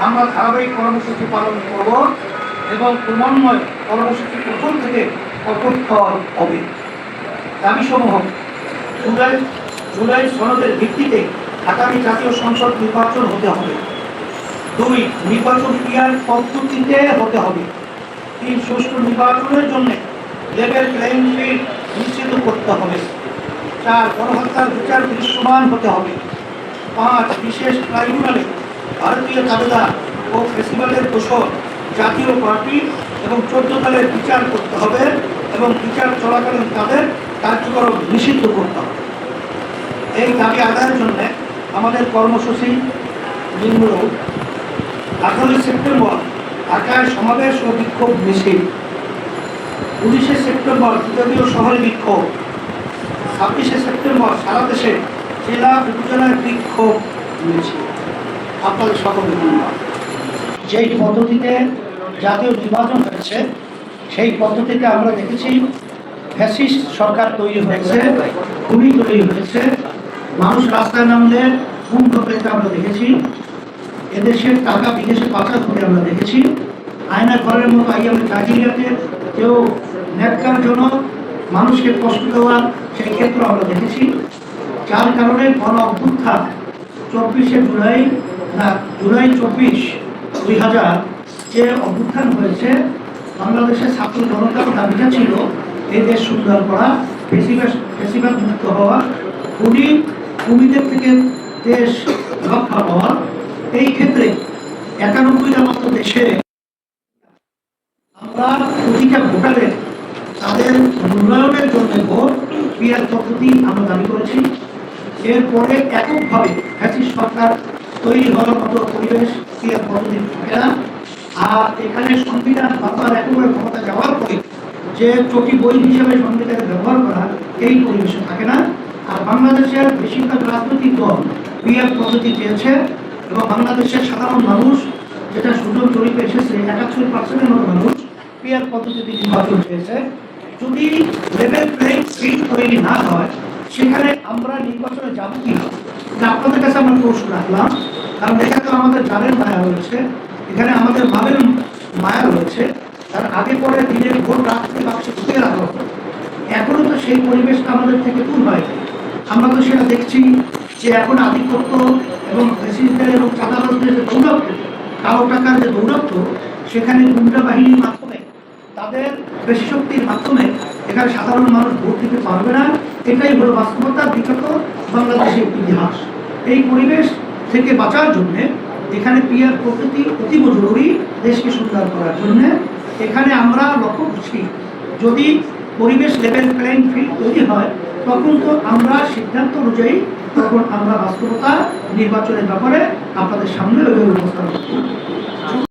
আমরা ধারাবাহিক কর্মসূচি পালন করব এবং ক্রমান্বয়ে কর্মসূচি প্রথম থেকে কঠোর হবে। দাবিসমূহ: জুলাই সনদের ভিত্তিতে আগামী জাতীয় সংসদ নির্বাচন হতে হবে। 2. নির্বাচন ক্রিয়ার পদ্ধতিতে হতে হবে। 3. সুষ্ঠু নির্বাচনের জন্য লেভেল প্লেইং ফিল্ড নিশ্চিত করতে হবে। 4. গণহত্যার বিচার দৃশ্যমান হতে হবে। 5. বিশেষ ট্রাইব্যুনালে ভারতীয় দাবিদার ও ফেস্টিভ্যালের দোষর জাতীয় পার্টি এবং 14 সালের বিচার করতে হবে এবং বিচার চলাকালীন তাদের কার্যক্রম নিষিদ্ধ করতে হবে। এই দাবি আদায়ের জন্য আমাদের কর্মসূচি নিম্নরূপ: 18 সেপ্টেম্বর ঢাকায় সমাবেশ ও বিক্ষোভ মিছিল। 19 সেপ্টেম্বর বিভাগীয় শহরে বিক্ষোভ। 26 সেপ্টেম্বর সারা দেশে জেলা উপজেলায় বিক্ষোভ মিছিল। আপনাদের সকলকে ধন্যবাদ। যেই পদ্ধতিতে জাতীয় নির্বাচন হয়েছে সেই পদ্ধতিতে আমরা দেখেছি ফ্যাসিস্ট সরকার তৈরি হয়েছে, খুনি তৈরি হয়েছে, মানুষ রাস্তায় নামলে খুন পেতে আমরা দেখেছি, এদেশের টাকা বিদেশে পাচার হতে আমরা দেখেছি, আয়না ঘরের মতো আইয়ামে জাহিলিয়াতে কেউ ন্যাক্কারজনক মানুষকে কষ্ট দেওয়ার সেই ক্ষেত্র আমরা দেখেছি। যার কারণে গণ অভ্যুত্থান 24শে জুলাই 2000 যে অভ্যুত্থান হয়েছে, বাংলাদেশের ছাত্র জনতার দাবিটা ছিল এই দেশ সুন্দর করা, বেশিরভাগ মুক্ত হওয়া, খুনিদের থেকে দেশ রক্ষা পাওয়া। এই ক্ষেত্রে 91টা মতো দেশে আমরা প্রতিটা ভোটারের তাদের উন্নয়নের জন্য ভোট পিয়ার পদ্ধতি আমরা দাবি করেছি। এরপরে এককভাবে ফ্যাসিস্ট সরকার তৈরি হওয়ার মতো পরিবেশ পিয়ার পদ্ধতি থাকে না। আর এখানে সংবিধান বাংলার একেবারে ক্ষমতা যাওয়ার পরে যে চটি বই হিসেবে সংবিধানের ব্যবহার করা, এই পরিবেশে থাকে না। আর বাংলাদেশের বেশিরভাগ রাজনৈতিক দল পিয়ার পদ্ধতি চেয়েছে এবং বাংলাদেশের সাধারণ মানুষ, যেটা সুযোগ জরিপে এসেছে, 71% মতো মানুষ পিয়ার পদ্ধতিতে নির্বাচন চেয়েছে। যদি লেভেল প্লেইং ফিল্ড তৈরি না হয়, সেখানে আমরা নির্বাচনে যাবো কি না, আপনাদের কাছে আমরা প্রশ্ন রাখলাম। কারণ এখানে তো আমাদের জানের মায়া রয়েছে, এখানে আমাদের ভাবের মায়া রয়েছে। তার আগে পরে দিনের ভোট রাখতে বাক্সে ঢুকিয়ে রাখা হতো। এখনো তো সেই পরিবেশটা আমাদের থেকে দূর হয়। আমরা তো সেটা দেখছি যে এখন আধিপত্য এবং প্রেসিডেন্টের এবং চাঁদাবাজদের যে দৌরাত্ম, কালো টাকার যে দৌরাত্ম, সেখানে গুন্ডা বাহিনীর মাধ্যমে, তাদের বেশি শক্তির মাধ্যমে এখানে সাধারণ মানুষ ভোট দিতে পারবে না। এটাই হলো বাস্তবতা, বিগত বাংলাদেশের ইতিহাস। এই পরিবেশ থেকে বাঁচার জন্য এখানে পিয়ার পদ্ধতি অতীব জরুরি দেশকে সুন্দর করার জন্য। এখানে আমরা লক্ষ্য করছি, যদি পরিবেশ লেভেল প্লেইং ফিল্ড তৈরি হয়, তখন তো আমরা সিদ্ধান্ত অনুযায়ী তখন আমরা বাস্তবতা নির্বাচনের ব্যাপারে আপনাদের সামনে উপস্থাপন করব।